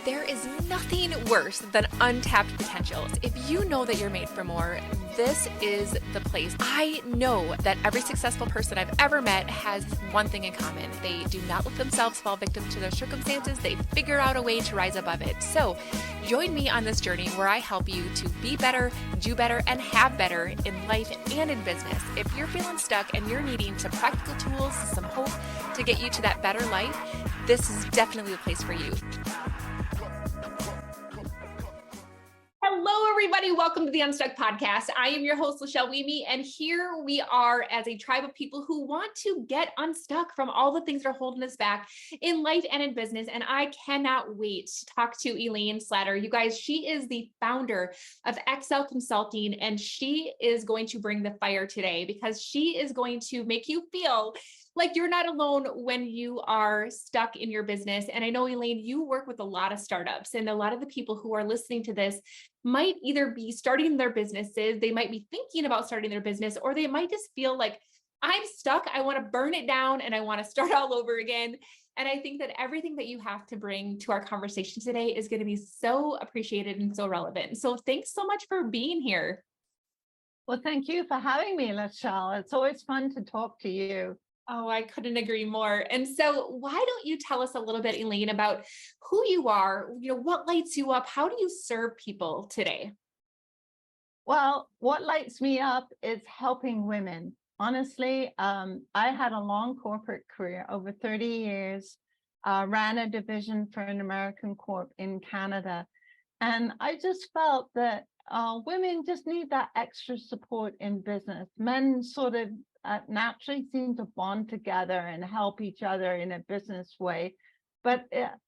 There is nothing worse than untapped potentials. If you know that you're made for more, this is the place. I know that every successful person I've ever met has one thing in common. They do not let themselves fall victim to their circumstances. They figure out a way to rise above it. So join me on this journey where I help you to be better, do better, and have better in life and in business. If you're feeling stuck and you're needing some practical tools, some hope to get you to that better life, this is definitely the place for you. Hello, everybody. Welcome to the Unstuck Podcast. I am your host, Lachelle Weemy, and here we are as a tribe of people who want to get unstuck from all the things that are holding us back in life and in business. And I cannot wait to talk to Elaine Slatter. You guys, she is the founder of Excel Consulting, and she is going to bring the fire today because she is going to make you feel like you're not alone when you are stuck in your business. And I know, Elaine, you work with a lot of startups, and a lot of the people who are listening to this might either be starting their businesses, they might be thinking about starting their business, or they might just feel like, I'm stuck, I want to burn it down and I want to start all over again. And I think that everything that you have to bring to our conversation today is going to be so appreciated and so relevant. So thanks so much for being here. Well, thank you for having me, Lachelle. It's always fun to talk to you. Oh, I couldn't agree more. And so why don't you tell us a little bit, Elaine, about who you are, what lights you up? How do you serve people today? Well, what lights me up is helping women. Honestly, I had a long corporate career, over 30 years, ran a division for an American corp in Canada. And I just felt that women just need that extra support in business. Men sort of naturally seem to bond together and help each other in a business way, but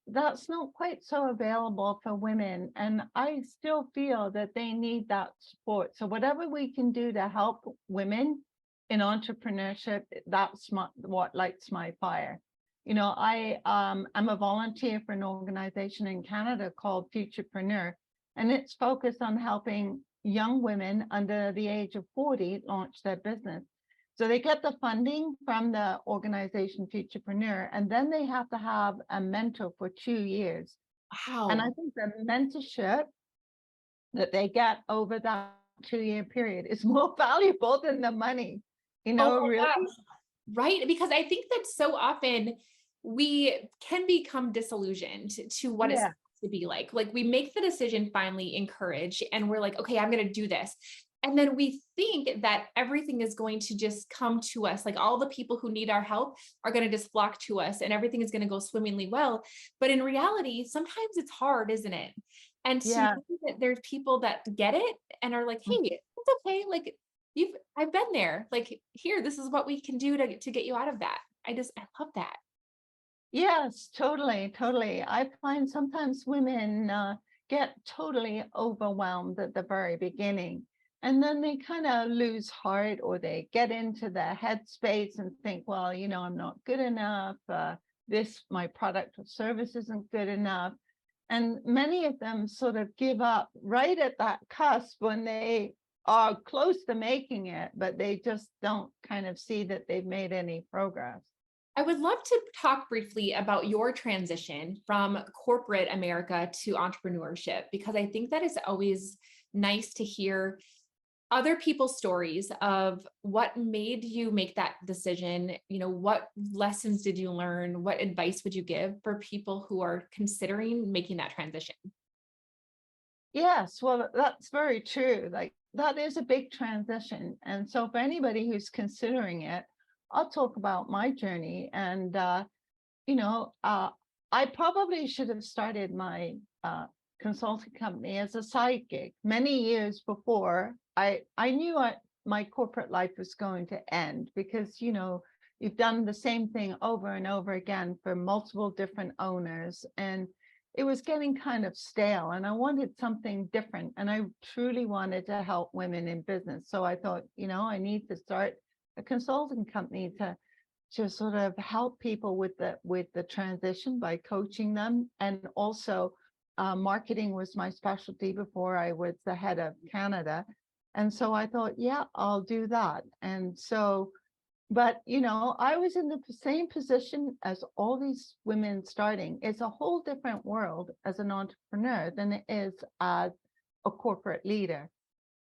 that's not quite so available for women. And I still feel that they need that support. So whatever we can do to help women in entrepreneurship, that's what lights my fire. I'm a volunteer for an organization in Canada called Futurepreneur, and it's focused on helping young women under the age of 40 launch their business. So they get the funding from the organization Futurepreneur, and then they have to have a mentor for 2 years. Wow. And I think the mentorship that they get over that 2-year period is more valuable than the money, really. Gosh. Right. Because I think that so often we can become disillusioned to what it's to be like we make the decision finally in courage and we're like, okay, I'm going to do this. And then we think that everything is going to just come to us. Like all the people who need our help are going to just flock to us and everything is going to go swimmingly well. But in reality, sometimes it's hard, isn't it? And to know that there's people that get it and are like, hey, it's okay. Like I've been there. Like here, this is what we can do to get you out of that. I love that. Yes, totally. I find sometimes women get totally overwhelmed at the very beginning, and then they kind of lose heart, or they get into their headspace and think, well, I'm not good enough. My product or service isn't good enough. And many of them sort of give up right at that cusp when they are close to making it, but they just don't kind of see that they've made any progress. I would love to talk briefly about your transition from corporate America to entrepreneurship, because I think that is always nice to hear other people's stories of what made you make that decision. What lessons did you learn? What advice would you give for people who are considering making that transition? Yes, well, that's very true. Like that is a big transition. And so for anybody who's considering it, I'll talk about my journey. And, I probably should have started my consulting company as a side gig many years before. I knew my corporate life was going to end because, you've done the same thing over and over again for multiple different owners. And it was getting kind of stale, and I wanted something different. And I truly wanted to help women in business. So I thought, I need to start a consulting company to sort of help people with the transition by coaching them. And also marketing was my specialty before I was the head of Canada. And so I thought, yeah, I'll do that. And so But, I was in the same position as all these women starting. It's a whole different world as an entrepreneur than it is as a corporate leader.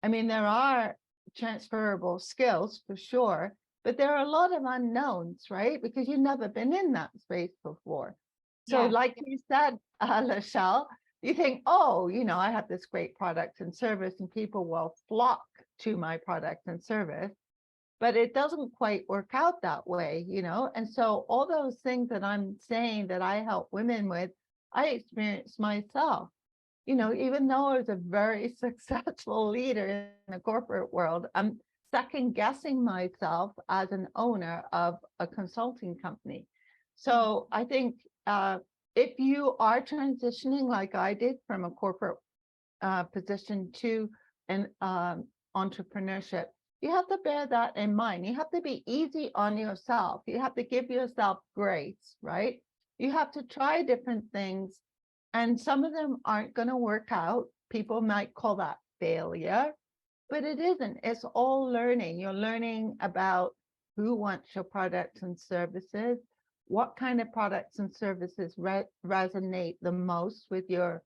I mean, there are transferable skills for sure, but there are a lot of unknowns, right? Because you've never been in that space before. So, Yeah. like you said, Lachelle, you think, oh, I have this great product and service, and people will flock to my product and service. But it doesn't quite work out that way, And so all those things that I'm saying that I help women with, I experienced myself. Even though I was a very successful leader in the corporate world, I'm second guessing myself as an owner of a consulting company. So I think if you are transitioning like I did from a corporate position to an entrepreneurship, you have to bear that in mind. You have to be easy on yourself. You have to give yourself grace, right? You have to try different things, and some of them aren't going to work out. People might call that failure, but it isn't. It's all learning. You're learning about who wants your products and services, what kind of products and services resonate the most with your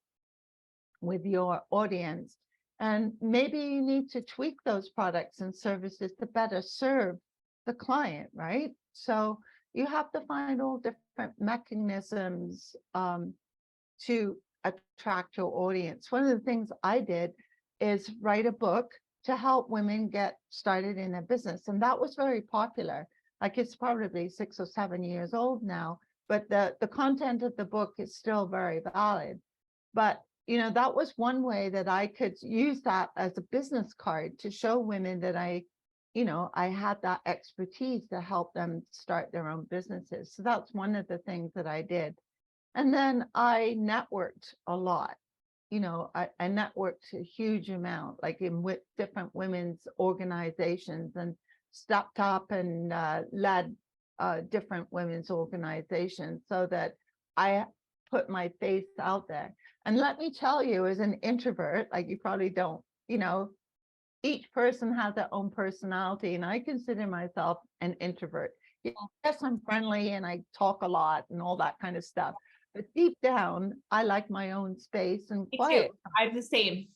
audience. And maybe you need to tweak those products and services to better serve the client, right? So you have to find all different mechanisms to attract your audience. One of the things I did is write a book to help women get started in a business. And that was very popular. Like, it's probably 6 or 7 years old now, but the content of the book is still very valid. But that was one way that I could use that as a business card to show women that I had that expertise to help them start their own businesses. So that's one of the things that I did. And then I networked a lot. I networked a huge amount, like with different women's organizations, and stepped up and led different women's organizations so that I put my face out there. And let me tell you, as an introvert, like you probably don't, each person has their own personality, and I consider myself an introvert. Yes, I'm friendly and I talk a lot and all that kind of stuff. But deep down, I like my own space and quiet. I'm the same.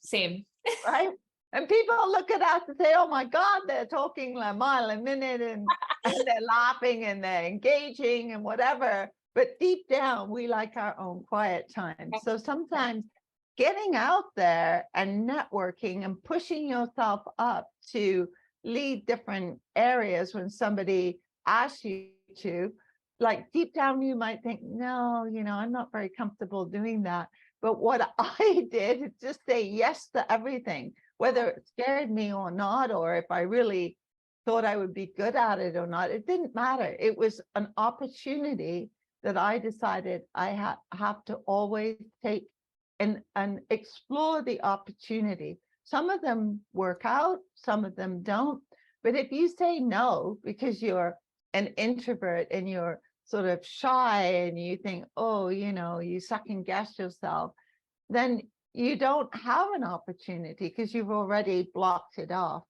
Right? And people look at us and say, oh my God, they're talking a mile a minute, and they're laughing and they're engaging and whatever. But deep down, we like our own quiet time. So sometimes getting out there and networking and pushing yourself up to lead different areas when somebody asks you to, like deep down, you might think, no, I'm not very comfortable doing that. But what I did is just say yes to everything, whether it scared me or not, or if I really thought I would be good at it or not. It didn't matter. It was an opportunity that I decided I have to always take and explore the opportunity. Some of them work out, some of them don't. But if you say no because you're an introvert and you're sort of shy and you think, oh, you second guess yourself, then you don't have an opportunity because you've already blocked it off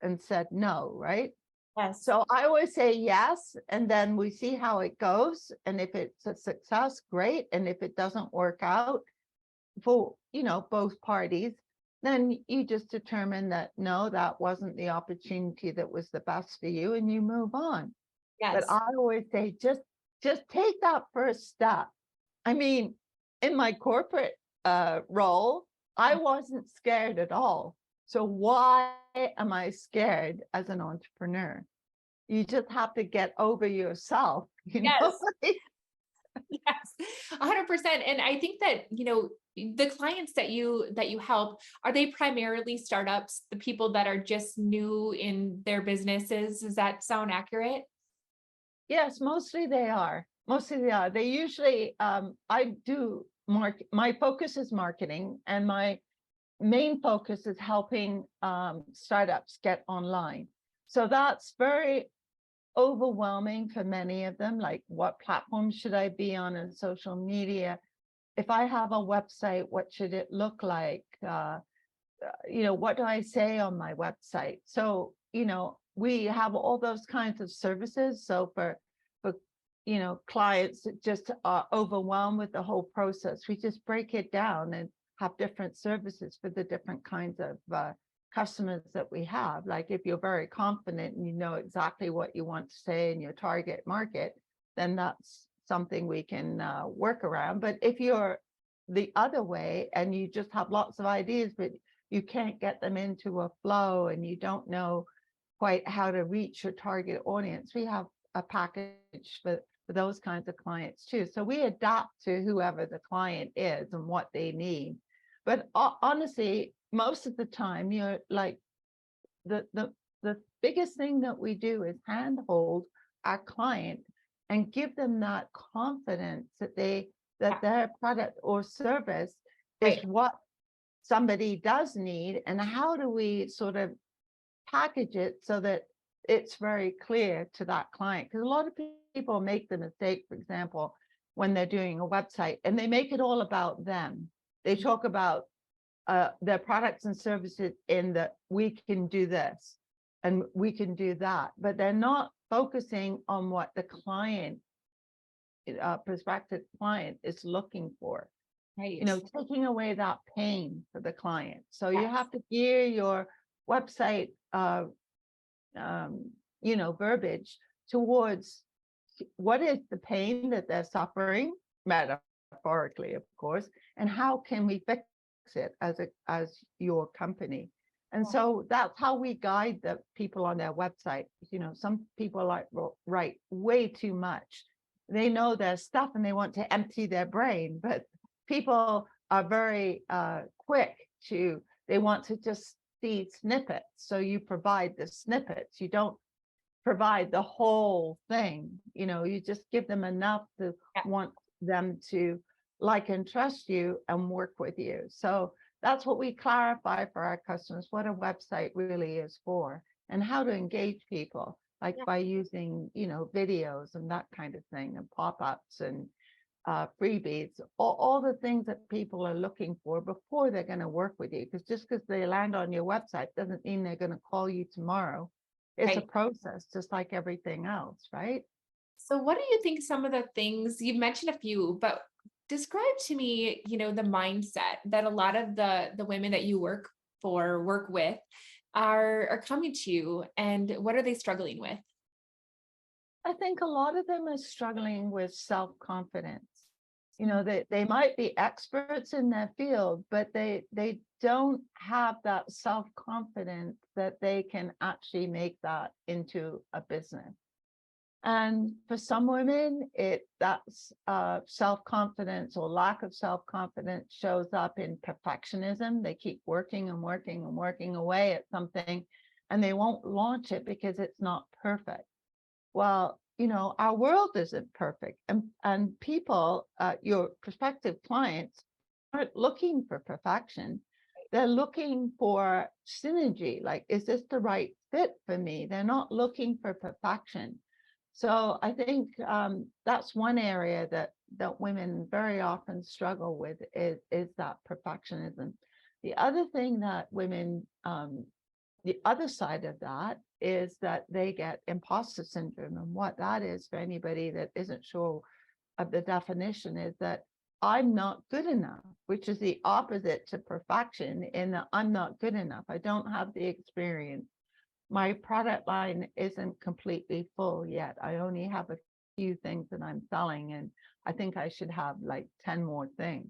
and said no, right? Yes. So I always say yes, and then we see how it goes. And if it's a success, great. And if it doesn't work out for, both parties, then you just determine that, no, that wasn't the opportunity that was the best for you, and you move on. Yes. But I always say, just take that first step. I mean, in my corporate role, I wasn't scared at all. So why am I scared as an entrepreneur? You just have to get over yourself, Yes. Yes, 100%. And I think that, the clients that you help, are they primarily startups, the people that are just new in their businesses? Does that sound accurate? Yes, mostly they are. They usually, I do my focus is marketing, and my main focus is helping startups get online. So that's very overwhelming for many of them. Like, what platform should I be on in social media? If I have a website, what should it look like? What do I say on my website? So, we have all those kinds of services. So for clients that just are overwhelmed with the whole process, we just break it down and have different services for the different kinds of customers that we have. Like if you're very confident and you know exactly what you want to say in your target market, then that's something we can work around. But if you're the other way and you just have lots of ideas, but you can't get them into a flow and you don't know quite how to reach your target audience, we have a package for those kinds of clients too. So we adapt to whoever the client is and what they need. But honestly, most of the time, you're like the biggest thing that we do is handhold our client and give them that confidence that their product or service is Right. what somebody does need, and how do we sort of package it so that it's very clear to that client. Because a lot of people make the mistake, for example, when they're doing a website and they make it all about them. They talk about their products and services in that we can do this and we can do that, but they're not focusing on what the client, prospective client, is looking for. Right. Taking away that pain for the client. So you Yes. have to gear your website verbiage towards what is the pain that they're suffering, metaphorically, of course, and how can we fix it as your company. And so that's how we guide the people on their website. Some people write way too much. They know their stuff and they want to empty their brain, but people are very quick they want to just see snippets. So you provide the snippets. You don't provide the whole thing. You just give them enough to want them to like and trust you and work with you. So that's what we clarify for our customers, what a website really is for and how to engage people, like by using, videos and that kind of thing, and pop-ups and freebies, all the things that people are looking for before they're going to work with you. Because just because they land on your website doesn't mean they're going to call you tomorrow. It's a process, just like everything else, right? So what do you think some of the things, you've mentioned a few, but describe to me, the mindset that a lot of the women that you work with are coming to you, and what are they struggling with? I think a lot of them are struggling with self-confidence. They might be experts in their field, but they don't have that self-confidence that they can actually make that into a business. And for some women, that's self-confidence or lack of self-confidence shows up in perfectionism. They keep working and working and working away at something, and they won't launch it because it's not perfect. Well, our world isn't perfect, and people, your prospective clients, aren't looking for perfection. They're looking for synergy. Like, is this the right fit for me? They're not looking for perfection. So I think that's one area that women very often struggle with is that perfectionism. The other thing that women, the other side of that is that they get imposter syndrome. And what that is, for anybody that isn't sure of the definition, is that I'm not good enough, which is the opposite to perfection, in that I'm not good enough. I don't have the experience. My product line isn't completely full yet. I only have a few things that I'm selling, and I think I should have like 10 more things.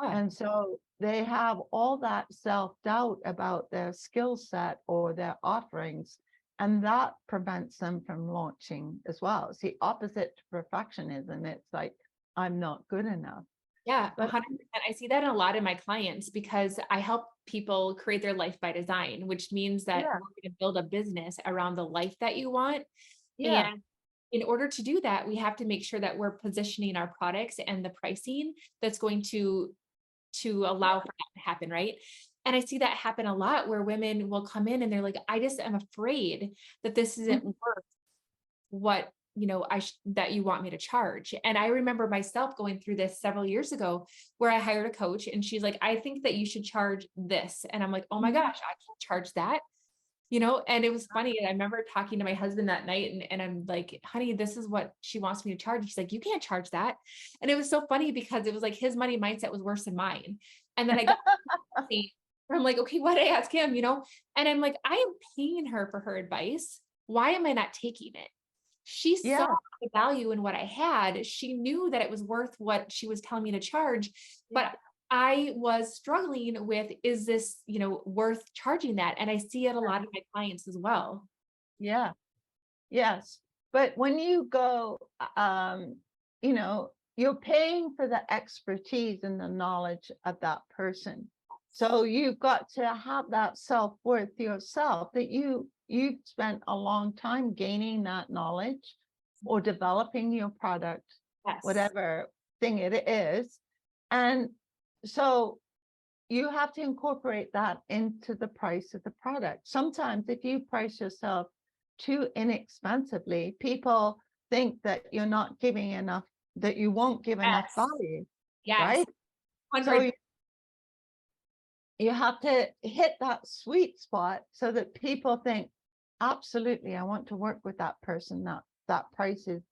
And so they have all that self-doubt about their skill set or their offerings, and that prevents them from launching as well. It's the opposite to perfectionism. It's like, I'm not good enough. Yeah, But 100%. I see that in a lot of my clients because I help people create their life by design, which means that yeah, we're going to build a business around the life that you want. yeah, And in order to do that, we have to make sure that we're positioning our products and the pricing that's going to allow for that to happen, right? And I see that happen a lot where women will come in and they're like, I just am afraid that this isn't mhm, worth what that you want me to charge. And I remember myself going through this several years ago where I hired a coach and she's like, I think that you should charge this. And I'm like, oh my mhm, gosh, I can't charge that. And it was funny. And I remember talking to my husband that night and I'm like, honey, this is what she wants me to charge. He's like, you can't charge that. And it was so funny because it was like his money mindset was worse than mine. And then I got I'm like, okay, what did I ask him, And I'm like, I am paying her for her advice. Why am I not taking it? She saw Yeah, the value in what I had. She knew that it was worth what she was telling me to charge, but I was struggling with, is this, worth charging that? And I see it a lot of my clients as well. yeah, yes. But when you go, you know, you're paying for the expertise and the knowledge of that person. So you've got to have that self-worth yourself, that you've spent a long time gaining that knowledge or developing your product, Yes. whatever thing it is. And so you have to incorporate that into the price of the product. Sometimes if you price yourself too inexpensively, people think that you're not giving enough, that you won't give enough Yes. value, Yes. right? 100. So you have to hit that sweet spot so that people think, absolutely, I want to work with that person. That price is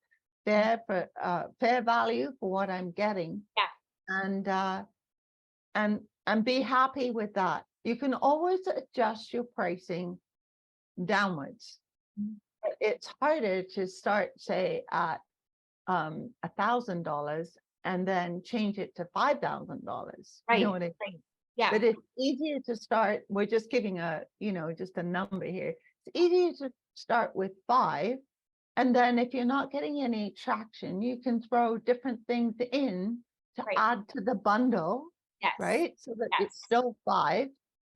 fair for fair value for what I'm getting. Yeah. And be happy with that. You can always adjust your pricing downwards. It's harder to start, say, at $1,000 and then change it to $5,000. Right. You know what I mean? Right. Yeah. But it's easier to start. We're just giving just a number here. It's easier to start with 5. And then if you're not getting any traction, you can throw different things in to add to the bundle. Yes. Right? So that Yes. it's still 5.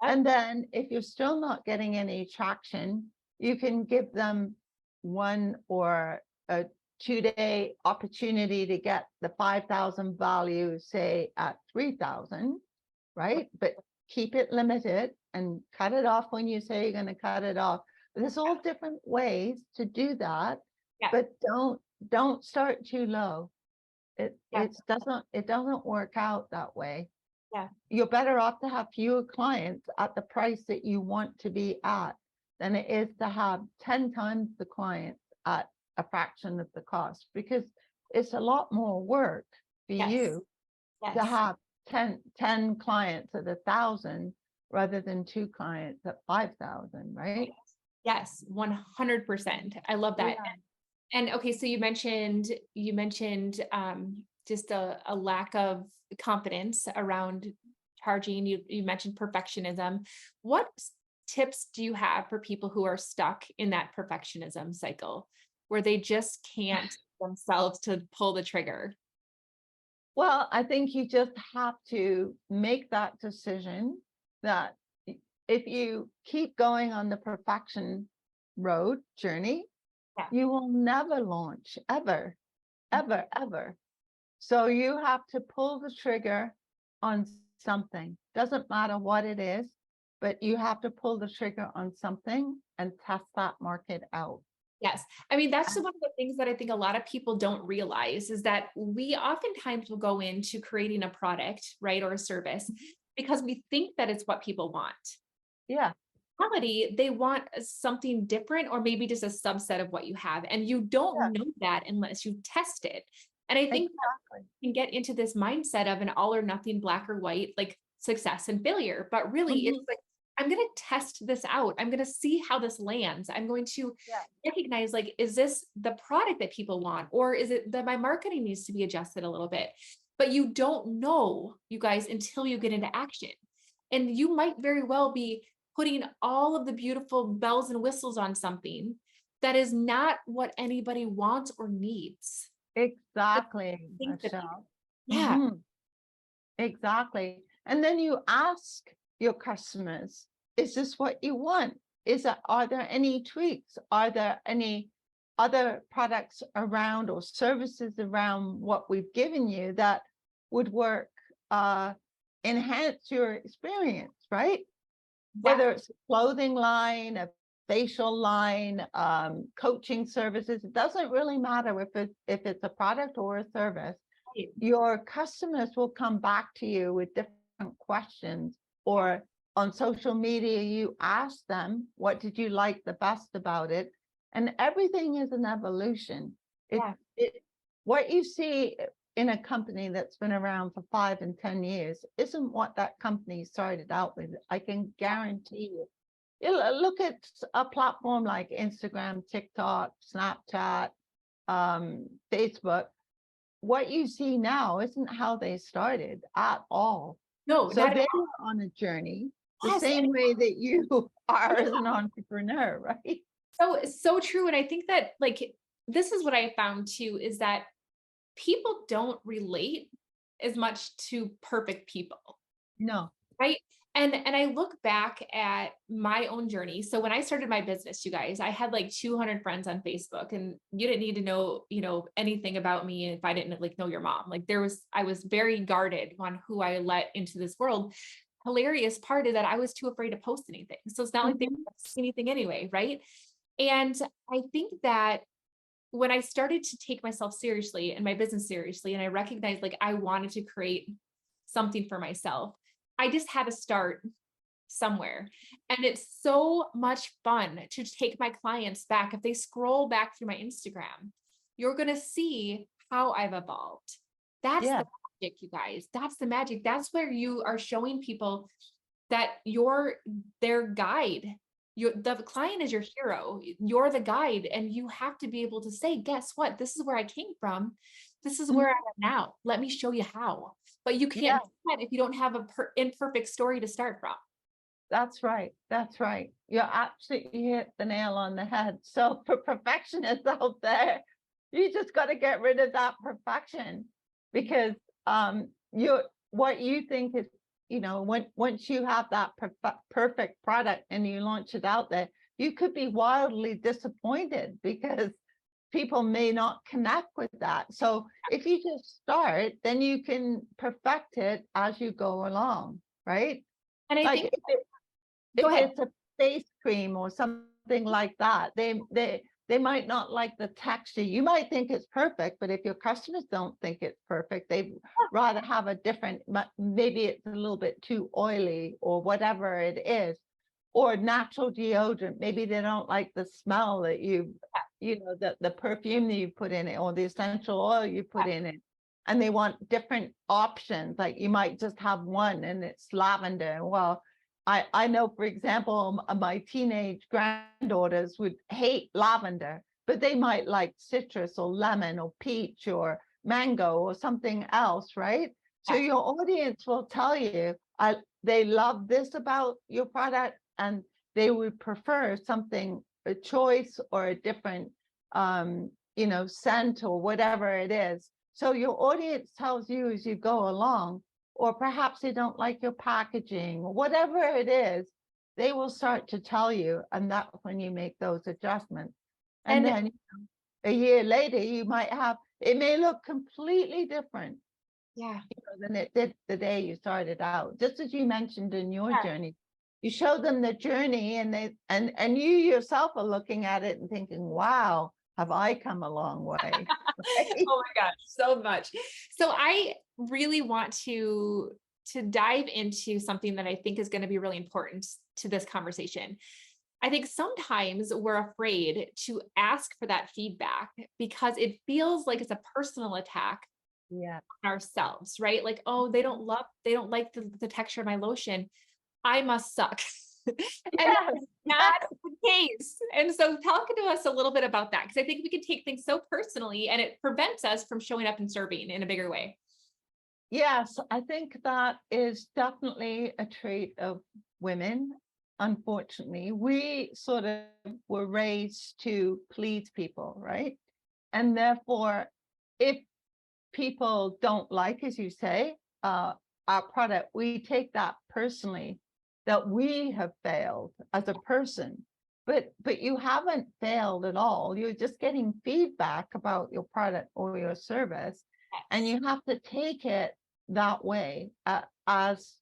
Yep. And then if you're still not getting any traction, you can give them 1 or a 2-day opportunity to get the 5,000 value, say at 3,000, right? But keep it limited and cut it off when you say you're going to cut it off. There's all different ways to do that, but don't start too low. It doesn't work out that way. Yeah. You're better off to have fewer clients at the price that you want to be at than it is to have 10 times the clients at a fraction of the cost, because it's a lot more work for you to have 10 clients at 1,000 rather than 2 clients at 5,000, right? Yes, 100%. I love that. Yeah. And okay, so you mentioned just a lack of confidence around charging. You mentioned perfectionism. What tips do you have for people who are stuck in that perfectionism cycle where they just can't themselves to pull the trigger? Well, I think you just have to make that decision that if you keep going on the perfection road journey, you will never launch, ever, ever, ever. So you have to pull the trigger on something. Doesn't matter what it is, but you have to pull the trigger on something and test that market out. Yes. I mean, that's one of the things that I think a lot of people don't realize is that we oftentimes will go into creating a product, right, or a service because we think that it's what people want. Yeah. In reality, they want something different or maybe just a subset of what you have. And you don't know that unless you test it. And I think that you can get into this mindset of an all or nothing, black or white, like success and failure. But really, it's like, I'm going to test this out. I'm going to see how this lands. I'm going to recognize, like, is this the product that people want? Or is it that my marketing needs to be adjusted a little bit? But you don't know, you guys, until you get into action. And you might very well be putting all of the beautiful bells and whistles on something that is not what anybody wants or needs. Exactly, Michelle. Yeah. Exactly. And then you ask your customers, is this what you want? Are there any tweaks? Are there any other products around or services around what we've given you that would work, enhance your experience, right? Whether it's a clothing line, a facial line, coaching services, it doesn't really matter if it's a product or a service. Your customers will come back to you with different questions or on social media, you ask them, what did you like the best about it? And everything is an evolution. Yeah. What you see in a company that's been around for 5 and 10 years isn't what that company started out with. I can guarantee you. Look at a platform like Instagram, TikTok, Snapchat, Facebook. What you see now isn't how they started at all. No, So not at they all. were on a journey the Yes. same way that you are as an entrepreneur, right? So true. And I think that like, this is what I found too, is that people don't relate as much to perfect people. No. Right. And I look back at my own journey. So when I started my business, you guys, I had like 200 friends on Facebook, and you didn't need to know, anything about me if I didn't like know your mom. Like I was very guarded on who I let into this world. Hilarious part is that I was too afraid to post anything. So it's not like they Mhm. would see anything anyway. Right. And I think that when I started to take myself seriously and my business seriously, and I recognized like I wanted to create something for myself, I just had to start somewhere. And it's so much fun to take my clients back. If they scroll back through my Instagram, you're going to see how I've evolved. That's Yeah. the magic, you guys. That's the magic. That's where you are showing people that you're their guide. The client is your hero. You're the guide, and you have to be able to say, guess what? This is where I came from. This is Mhm. where I am now. Let me show you how. But you Yeah, can't do that if you don't have a imperfect story to start from. that's right. That's right. You absolutely hit the nail on the head. So for perfectionists out there, you just got to get rid of that perfection, because you what you think is, once you have that perfect product and you launch it out there, you could be wildly disappointed because people may not connect with that. So if you just start, then you can perfect it as you go along, right? And I Like think, go if ahead. it's a face cream or something like that, they might not like the texture. You might think it's perfect, but if your customers don't think it's perfect, they'd rather have a different, maybe it's a little bit too oily or whatever it is, or natural deodorant. Maybe they don't like the smell that the perfume that you put in it, or the essential oil you put in it. And they want different options. Like you might just have one and it's lavender. Well, I know, for example, my teenage granddaughters would hate lavender, but they might like citrus or lemon or peach or mango or something else, right? So Yes. your audience will tell you, they love this about your product, and they would prefer something, a choice or a different, scent or whatever it is. So your audience tells you as you go along, or perhaps they don't like your packaging, or whatever it is, they will start to tell you. And that's when you make those adjustments. And And then a year later, you might have, it may look completely different, yeah, than it did the day you started out. Just as you mentioned in your yeah. journey, you show them the journey, and and you yourself are looking at it and thinking, wow, have I come a long way? Right? Oh my gosh, so much. So I really want to dive into something that I think is going to be really important to this conversation. I think sometimes we're afraid to ask for that feedback because it feels like it's a personal attack Yeah. on ourselves, right? Like, oh, they don't like the texture of my lotion. I must suck. And Yes. that's not the case. And so talk to us a little bit about that, because I think we can take things so personally and it prevents us from showing up and serving in a bigger way. Yes, I think that is definitely a trait of women. Unfortunately, we sort of were raised to please people, right? And therefore, if people don't like, as you say, our product, we take that personally, that we have failed as a person. But you haven't failed at all. You're just getting feedback about your product or your service, and you have to take it that way, as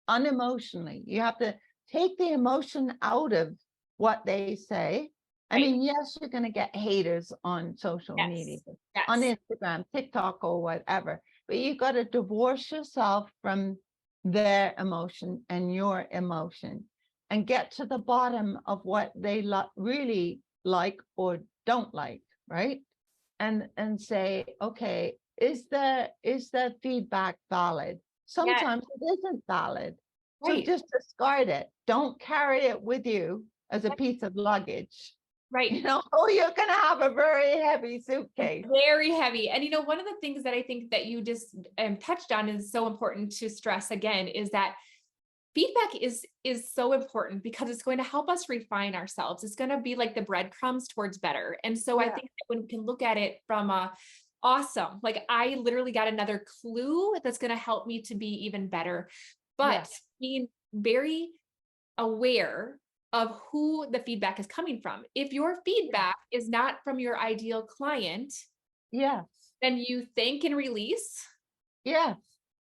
unemotionally. You have to take the emotion out of what they say. I Right. mean, yes, you're going to get haters on social media, Yes. on Yes. Instagram, TikTok, or whatever, but you got to divorce yourself from their emotion and your emotion and get to the bottom of what they really like or don't like, right? And say, okay, is that feedback valid? Yes. Sometimes it isn't valid. So Right. just discard it. Don't carry it with you as a piece of luggage. Right. Oh, you're going to have a very heavy suitcase. Very heavy. And, one of the things that I think that you just touched on is so important to stress again, is that feedback is so important because it's going to help us refine ourselves. It's going to be like the breadcrumbs towards better. And so I think that when we can look at it from a awesome, like I literally got another clue that's going to help me to be even better, but being very aware of who the feedback is coming from. If your feedback is not from your ideal client, Yes. then you thank and release. Yes.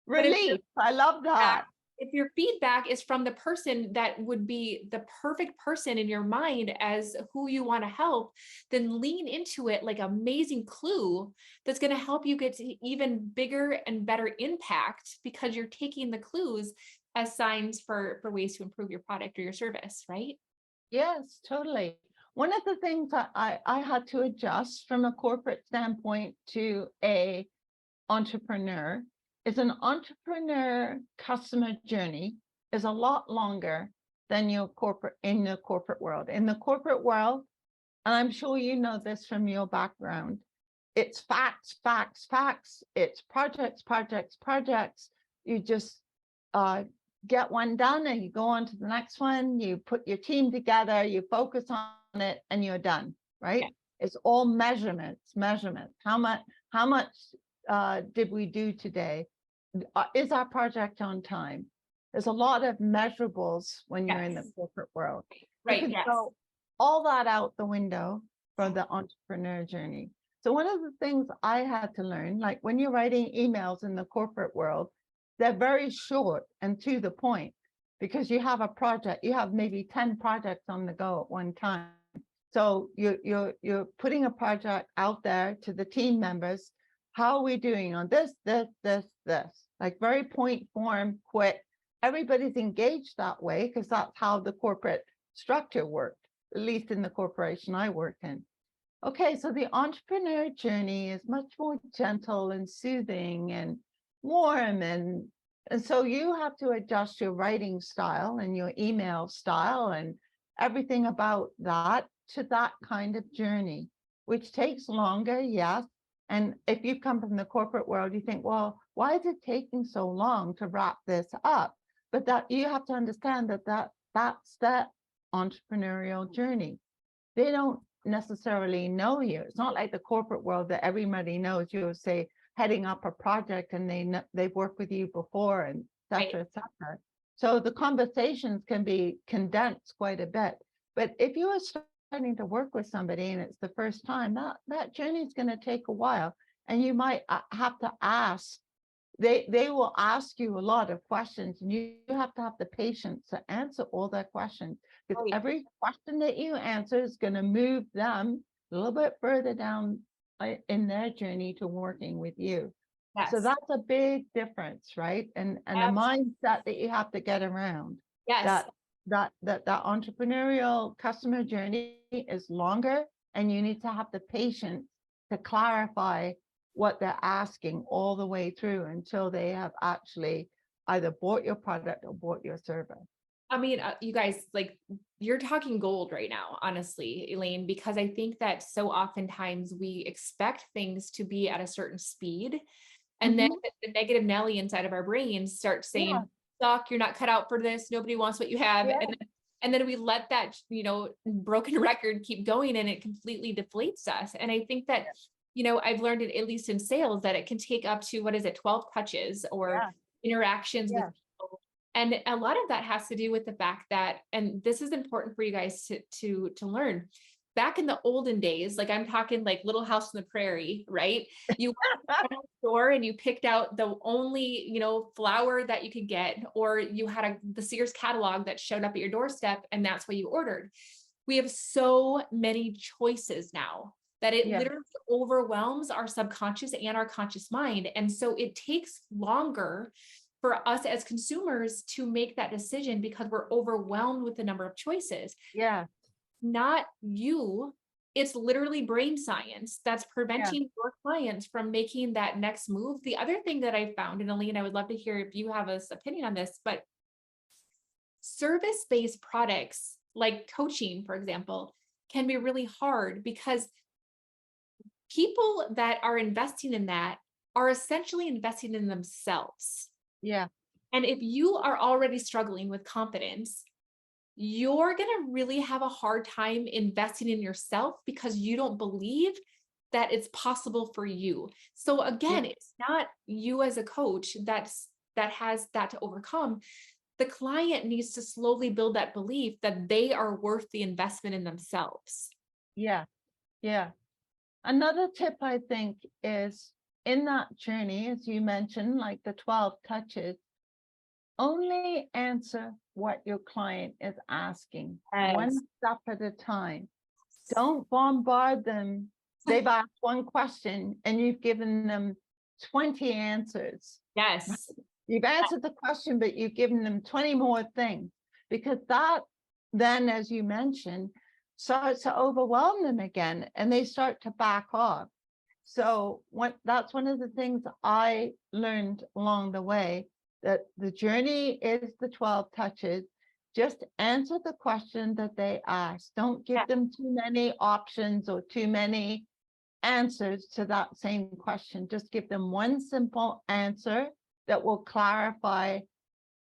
But Relief. I love that. if your feedback is from the person that would be the perfect person in your mind as who you want to help, then lean into it like amazing clue that's going to help you get to even bigger and better impact, because you're taking the clues as signs for ways to improve your product or your service, right? Yes, totally. One of the things that I had to adjust from a corporate standpoint to a entrepreneur is an entrepreneur customer journey is a lot longer than your corporate in the corporate world. In the corporate world, and I'm sure you know this from your background, it's facts, facts, facts. It's projects, projects, projects. You just get one done and you go on to the next one. You put your team together, you focus on it, and you're done, right? Yeah. It's all measurements. How much did we do today? Is our project on time? There's a lot of measurables when you're in the corporate world. Right. You can Yes. throw all that out the window for the entrepreneur journey. So one of the things I had to learn, like when you're writing emails in the corporate world, they're very short and to the point, because you have a project, you have maybe 10 projects on the go at one time. So you're putting a project out there to the team members. How are we doing on this, like very point form, quick. Everybody's engaged that way because that's how the corporate structure worked, at least in the corporation I worked in. Okay, so the entrepreneur journey is much more gentle and soothing and warm, and so you have to adjust your writing style and your email style and everything about that to that kind of journey, which takes longer, yes. And if you come from the corporate world, you think, well, why is it taking so long to wrap this up? But that you have to understand that's that entrepreneurial journey. They don't necessarily know you. It's not like the corporate world that everybody knows you, say, heading up a project and they've worked with you before, and et cetera, et cetera. So the conversations can be condensed quite a bit. But if you are starting to work with somebody and it's the first time, that journey is going to take a while. And you might have to ask, they will ask you a lot of questions, and you have to have the patience to answer all their questions, because every question that you answer is going to move them a little bit further down in their journey to working with you. Yes. So that's a big difference, right? And a mindset that you have to get around. Yes. That entrepreneurial customer journey is longer, and you need to have the patience to clarify what they're asking all the way through until they have actually either bought your product or bought your service. I mean, you guys, like, you're talking gold right now, honestly, Elaine, because I think that so oftentimes we expect things to be at a certain speed, and then the negative Nelly inside of our brains starts saying, "Suck, you're not cut out for this. Nobody wants what you have." And then we let that, broken record keep going, and it completely deflates us. And I think that, I've learned it, at least in sales, that it can take up to, 12 touches or interactions with people. And a lot of that has to do with the fact that, and this is important for you guys to learn, back in the olden days, like I'm talking like Little House on the Prairie, right? You went to the store and you picked out the only, flour that you could get, or you had the Sears catalog that showed up at your doorstep, and that's what you ordered. We have so many choices now that it literally overwhelms our subconscious and our conscious mind. And so it takes longer for us as consumers to make that decision because we're overwhelmed with the number of choices. Yeah. Not you. It's literally brain science that's preventing your clients from making that next move. The other thing that I found, and Elaine, I would love to hear if you have an opinion on this, but service-based products like coaching, for example, can be really hard because people that are investing in that are essentially investing in themselves. Yeah. And if you are already struggling with confidence, you're going to really have a hard time investing in yourself because you don't believe that it's possible for you. So again, it's not you as a coach that has that to overcome. The client needs to slowly build that belief that they are worth the investment in themselves. Yeah. Yeah. Another tip I think is in that journey, as you mentioned, like the 12 touches, only answer what your client is asking, one step at a time. Don't bombard them. They've asked one question and you've given them 20 answers. Yes. You've answered the question, but you've given them 20 more things, because that then, as you mentioned, starts to overwhelm them again and they start to back off. So that's one of the things I learned along the way, that the journey is the 12 touches. Just answer the question that they ask. Don't give them too many options or too many answers to that same question. Just give them one simple answer that will clarify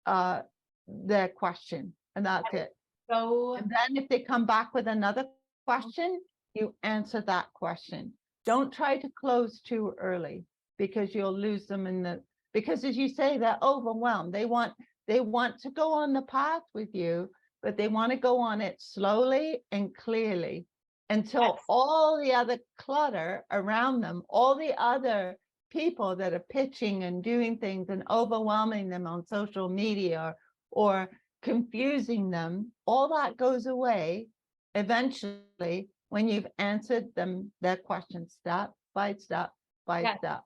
their question, and that's it. And then if they come back with another question, you answer that question. Don't try to close too early, because you'll lose them because as you say, they're overwhelmed. They want to go on the path with you, but they want to go on it slowly and clearly until all the other clutter around them, all the other people that are pitching and doing things and overwhelming them on social media or confusing them, all that goes away eventually when you've answered them their questions step by step by step.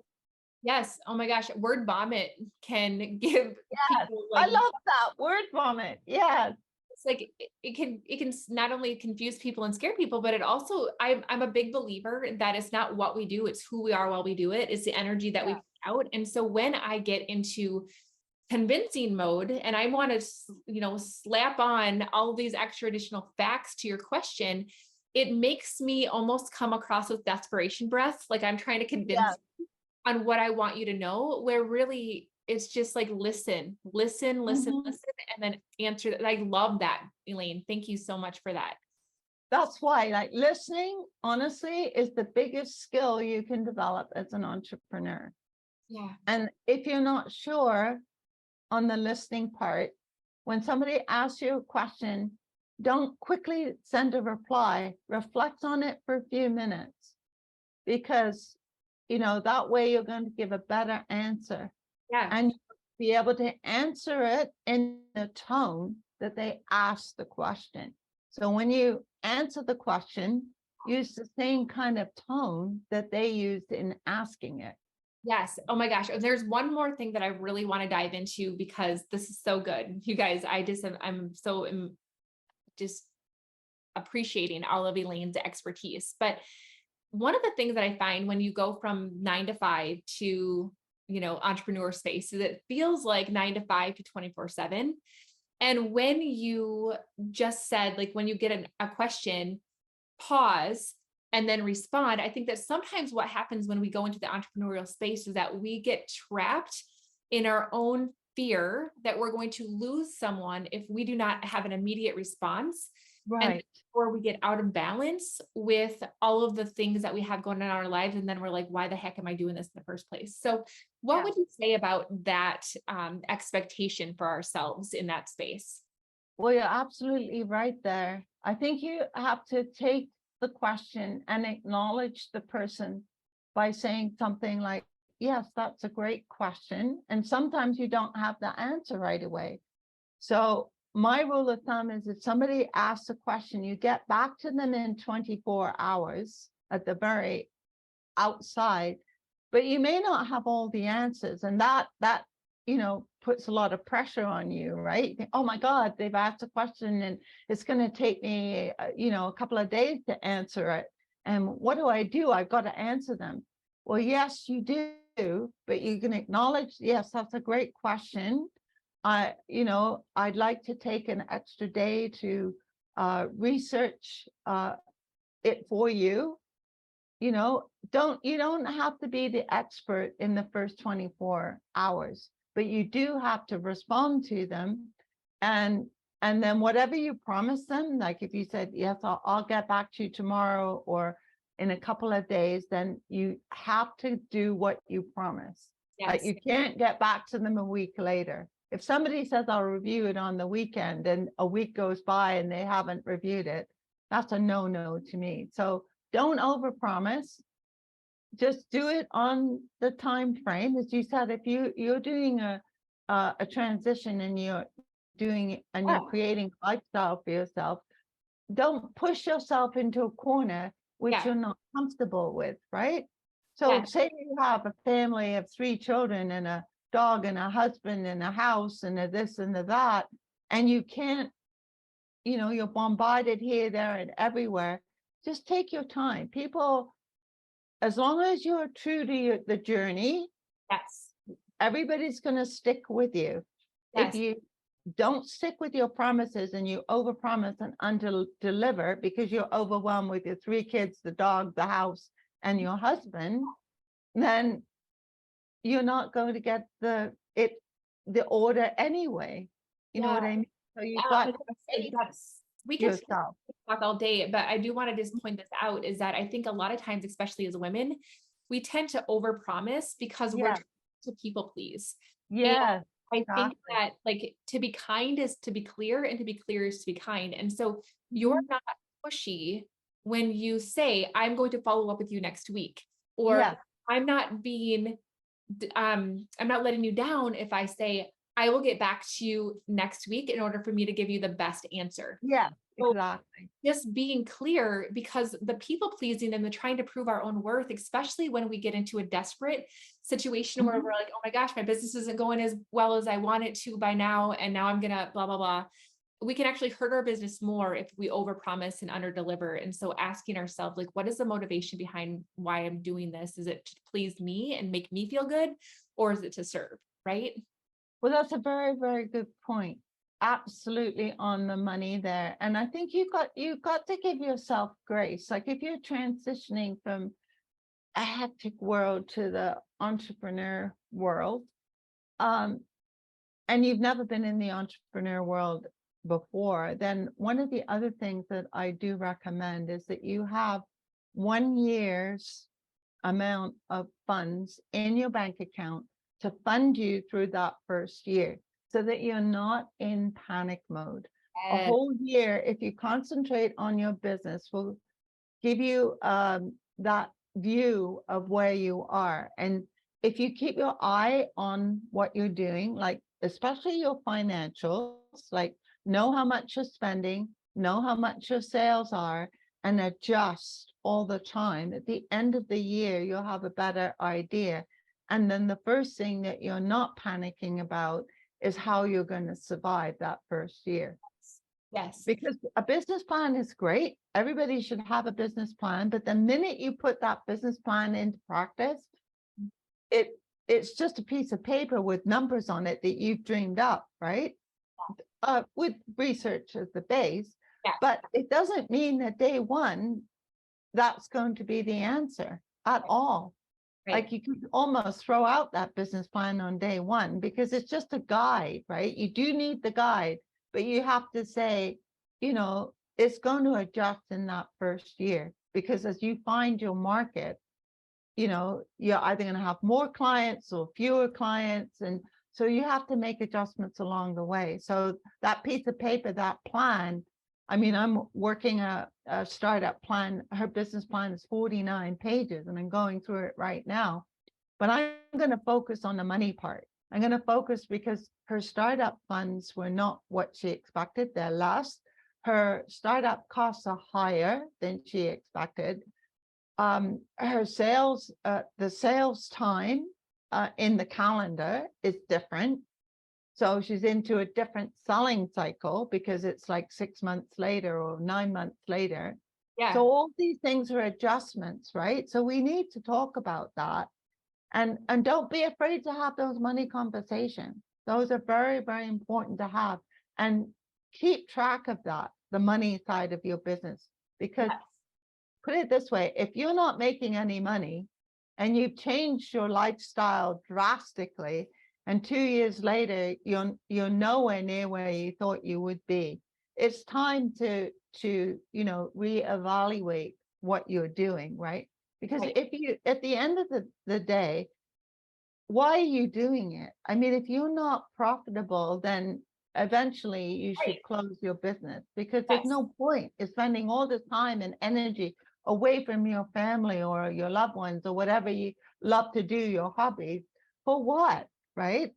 Yes. Oh my gosh. Word vomit can give people I love that word vomit. Yes. It's like it can not only confuse people and scare people, but it also, I'm a big believer that it's not what we do, it's who we are while we do it. It's the energy that we put out. And so when I get into convincing mode and I want to, slap on all these extra additional facts to your question, it makes me almost come across with desperation breath. Like I'm trying to convince you on what I want you to know, where really it's just like, listen, and then answer that. I love that, Elaine. Thank you so much for that. That's why, like, listening, honestly, is the biggest skill you can develop as an entrepreneur. Yeah. And if you're not sure on the listening part, when somebody asks you a question, don't quickly send a reply. Reflect on it for a few minutes, because, that way you're going to give a better answer. Yeah. And be able to answer it in the tone that they asked the question. So when you answer the question, use the same kind of tone that they used in asking it. Yes. Oh my gosh. There's one more thing that I really want to dive into because this is so good. You guys, I'm just appreciating all of Elaine's expertise. But one of the things that I find when you go from 9 to 5 to, entrepreneur space is it feels like 9 to 5 to 24/7. And when you just said, like, when you get a question, pause and then respond. I think that sometimes what happens when we go into the entrepreneurial space is that we get trapped in our own fear that we're going to lose someone if we do not have an immediate response. Right. Or we get out of balance with all of the things that we have going on in our lives. And then we're like, why the heck am I doing this in the first place? So what would you say about that expectation for ourselves in that space? Well, you're absolutely right there. I think you have to take the question and acknowledge the person by saying something like, yes, that's a great question. And sometimes you don't have the answer right away. So my rule of thumb is if somebody asks a question, you get back to them in 24 hours at the very outside, but you may not have all the answers. And that puts a lot of pressure on you, right? You think, oh my God, they've asked a question and it's going to take me, a couple of days to answer it. And what do? I've got to answer them. Well, yes, you do, but you can acknowledge, yes, that's a great question. I'd like to take an extra day to research it for you. You don't have to be the expert in the first 24 hours, but you do have to respond to them. And then whatever you promise them, like if you said, yes, I'll get back to you tomorrow or in a couple of days, then you have to do what you promise. Like you can't get back to them a week later. If somebody says I'll review it on the weekend and a week goes by and they haven't reviewed it, that's a no to me. So don't overpromise. Just do it on the time frame. As you said, if you're doing a transition and you're creating lifestyle for yourself, don't push yourself into a corner which you're not comfortable with, right? So say you have a family of 3 children and a dog and a husband and a house and a this and a that, and you can't, you're bombarded here, there, and everywhere. Just take your time. People, as long as you're true to the journey, everybody's going to stick with you. If you don't stick with your promises and you overpromise and under-deliver because you're overwhelmed with your 3 kids, the dog, the house, and your husband, then you're not going to get the order anyway. You know what I mean? So you've got we can talk all day, but I do want to just point this out is that I think a lot of times, especially as women, we tend to overpromise because we're trying to people please. Yeah. I think that like to be kind is to be clear and to be clear is to be kind. And so you're not pushy when you say, I'm going to follow up with you next week, or I'm not being, I'm not letting you down if I say, I will get back to you next week in order for me to give you the best answer. Yeah, exactly. So just being clear, because the people pleasing and the trying to prove our own worth, especially when we get into a desperate situation where we're like, oh my gosh, my business isn't going as well as I want it to by now. And now I'm going to blah, blah, blah. We can actually hurt our business more if we overpromise and underdeliver. And so asking ourselves, like, what is the motivation behind why I'm doing this? Is it to please me and make me feel good? Or is it to serve? Right? Well, that's a very, very good point. Absolutely on the money there. And I think you got to give yourself grace. Like if you're transitioning from a hectic world to the entrepreneur world, and you've never been in the entrepreneur world before, then one of the other things that I do recommend is that you have 1 year's amount of funds in your bank account to fund you through that first year so that you're not in panic mode. A whole year, if you concentrate on your business, will give you that view of where you are. And if you keep your eye on what you're doing, like especially your financials, like know how much you're spending, know how much your sales are, and adjust all the time. At the end of the year, you'll have a better idea. And then the first thing that you're not panicking about is how you're going to survive that first year. Yes. Because a business plan is great. Everybody should have a business plan. But the minute you put that business plan into practice, it's just a piece of paper with numbers on it that you've dreamed up, right? With research as the base. Yeah. But it doesn't mean that day one, that's going to be the answer at all. Right. Like you could almost throw out that business plan on day one because it's just a guide, right? You do need the guide, but you have to say, it's going to adjust in that first year because as you find your market, you're either going to have more clients or fewer clients. And so you have to make adjustments along the way. So that piece of paper, that plan, I mean, I'm working a startup plan. Her business plan is 49 pages and I'm going through it right now. But I'm going to focus on the money part. I'm going to focus because her startup funds were not what she expected. They're less. Her startup costs are higher than she expected. Her sales, the sales time in the calendar is different. So she's into a different selling cycle because it's like 6 months later or 9 months later. Yeah. So all these things are adjustments, right? So we need to talk about that. And don't be afraid to have those money conversations. Those are very, very important to have. And keep track of that, the money side of your business. Because put it this way, if you're not making any money and you've changed your lifestyle drastically, and 2 years later, you're nowhere near where you thought you would be, it's time to reevaluate what you're doing, right? Because Right. if you, at the end of the day, why are you doing it? I mean, if you're not profitable, then eventually you should Right. close your business, because there's Yes. no point in spending all this time and energy away from your family or your loved ones or whatever you love to do, your hobbies, for what, right?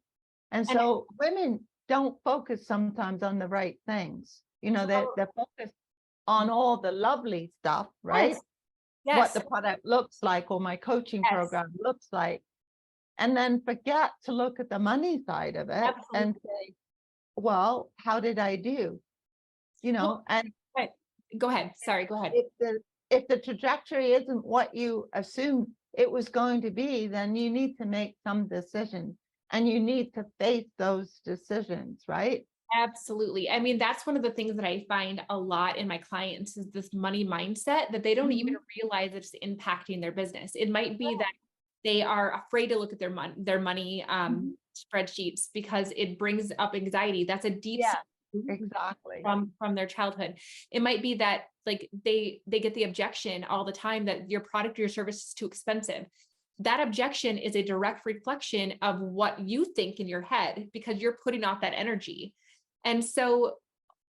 And And so women don't focus sometimes on the right things. They're well, focused on all the lovely stuff, right? yes. What Yes. the product looks like or my coaching Yes. program looks like, and then forget to look at the money side of it Absolutely. and say, well, how did I do? Well, And right. Go ahead. Sorry, go ahead. if the trajectory isn't what you assumed it was going to be, then you need to make some decisions, and you need to face those decisions, right? Absolutely. I mean, that's one of the things that I find a lot in my clients is this money mindset that they don't even realize it's impacting their business. It might be that they are afraid to look at their money Mhm. spreadsheets because it brings up anxiety. That's a deep Yeah, exactly. from their childhood. It might be that like they get the objection all the time that your product or your service is too expensive. That objection is a direct reflection of what you think in your head because you're putting off that energy. And so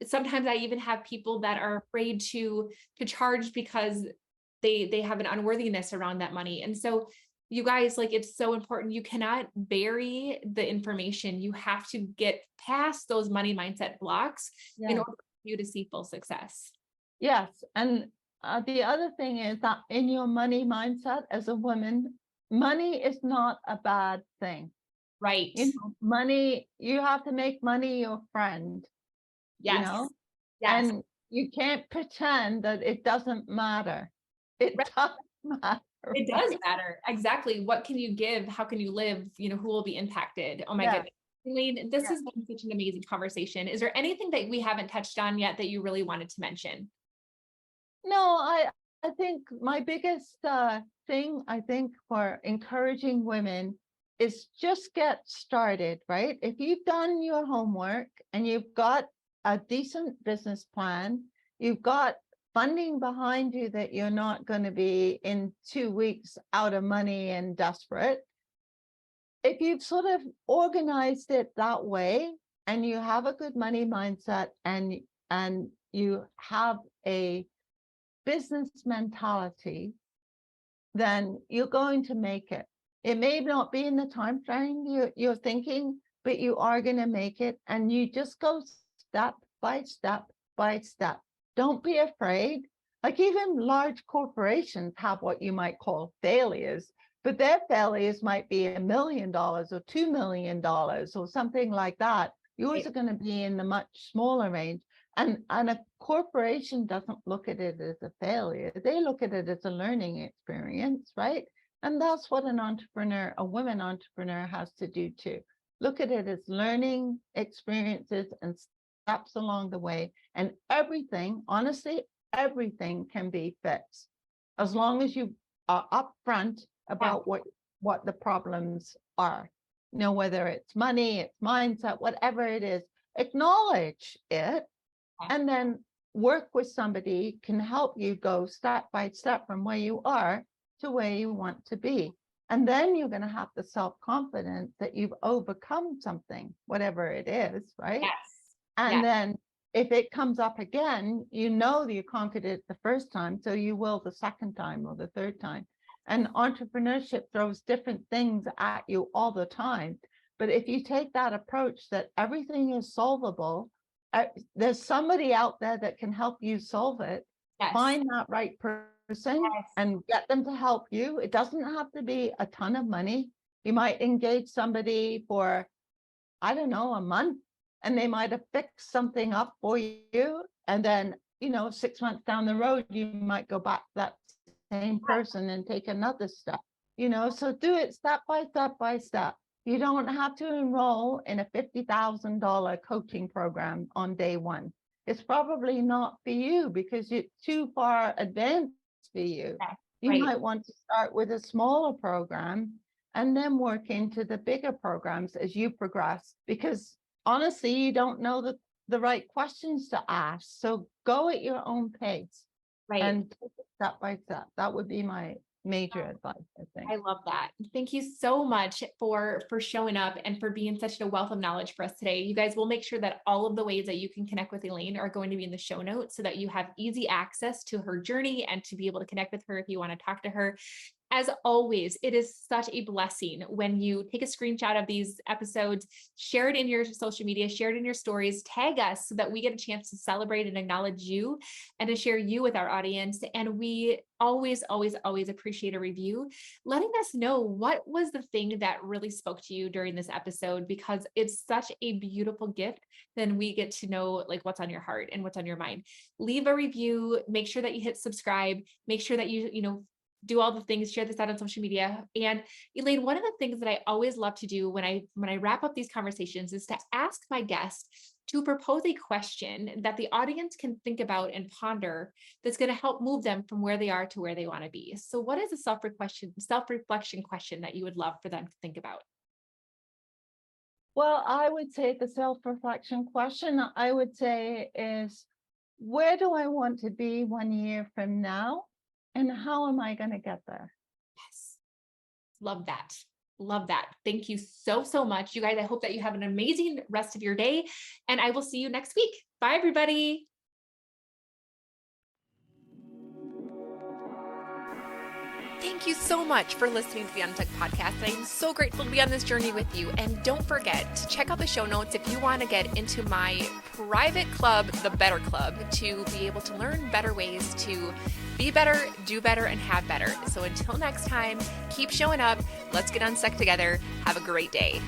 sometimes I even have people that are afraid to charge because they have an unworthiness around that money. And so you guys, like, it's so important. You cannot bury the information. You have to get past those money mindset blocks in Yeah. order for you to see full success. Yes. And the other thing is that in your money mindset as a woman, money is not a bad thing. Right. Money, you have to make money your friend, Yes. Yes. and you can't pretend that it doesn't matter. It Right. does matter, It does right? matter. Exactly. What can you give? How can you live? Who will be impacted? Oh my Yeah, goodness. Elaine, this yeah. has been such an amazing conversation. Is there anything that we haven't touched on yet that you really wanted to mention? No, I think my biggest thing, I think, for encouraging women is just get started, right? If you've done your homework and you've got a decent business plan, you've got funding behind you that you're not going to be in 2 weeks out of money and desperate. If you've sort of organized it that way and you have a good money mindset, and you have a business mentality, then you're going to make it. It may not be in the time frame you're thinking, but you are going to make it. And you just go step by step by step. Don't be afraid. Like, even large corporations have what you might call failures, but their failures might be $1 million or $2 million or something like that. Yours are going to be in the much smaller range. And a corporation doesn't look at it as a failure. They look at it as a learning experience, right? And that's what an entrepreneur, a woman entrepreneur, has to do too. Look at it as learning experiences and steps along the way. And everything, honestly, everything can be fixed as long as you are upfront Yeah. about what the problems are. Whether it's money, it's mindset, whatever it is, acknowledge it, and then work with somebody can help you go step by step from where you are to where you want to be. And then you're going to have the self-confidence that you've overcome something, whatever it is, right? Yes. And Yes. then if it comes up again, you conquered it the first time, so you will the second time or the third time. And entrepreneurship throws different things at you all the time. But if you take that approach that everything is solvable, there's somebody out there that can help you solve it. Yes. Find that right person Yes. and get them to help you. It doesn't have to be a ton of money. You might engage somebody for, I don't know, a month, and they might have fixed something up for you. And then, 6 months down the road, you might go back to that same person and take another step, so do it step by step by step. You don't have to enroll in a $50,000 coaching program on day one. It's probably not for you because it's too far advanced for you. You Right. might want to start with a smaller program and then work into the bigger programs as you progress, because honestly, you don't know the right questions to ask. So go at your own pace Right. and take it step by step. That would be my major advice, I think. I love that. Thank you so much for showing up and for being such a wealth of knowledge for us today. You guys, will make sure that all of the ways that you can connect with Elaine are going to be in the show notes so that you have easy access to her journey and to be able to connect with her if you want to talk to her. As always, it is such a blessing when you take a screenshot of these episodes, share it in your social media, share it in your stories, tag us so that we get a chance to celebrate and acknowledge you and to share you with our audience. And we always, always, always appreciate a review, letting us know what was the thing that really spoke to you during this episode, because it's such a beautiful gift. Then we get to know like what's on your heart and what's on your mind. Leave a review, make sure that you hit subscribe, make sure that you do all the things, share this out on social media. And Elaine, one of the things that I always love to do when I wrap up these conversations is to ask my guests to propose a question that the audience can think about and ponder that's going to help move them from where they are to where they want to be. So what is a self-reflection question that you would love for them to think about? Well, I would say the self-reflection question, I would say, is where do I want to be 1 year from now? And how am I going to get there? Yes. Love that. Love that. Thank you so, so much. You guys, I hope that you have an amazing rest of your day, and I will see you next week. Bye, everybody. Thank you so much for listening to the Unstuck podcast. I'm so grateful to be on this journey with you. And don't forget to check out the show notes if you want to get into my private club, the Better Club, to be able to learn better ways to be better, do better, and have better. So until next time, keep showing up. Let's get unstuck together. Have a great day.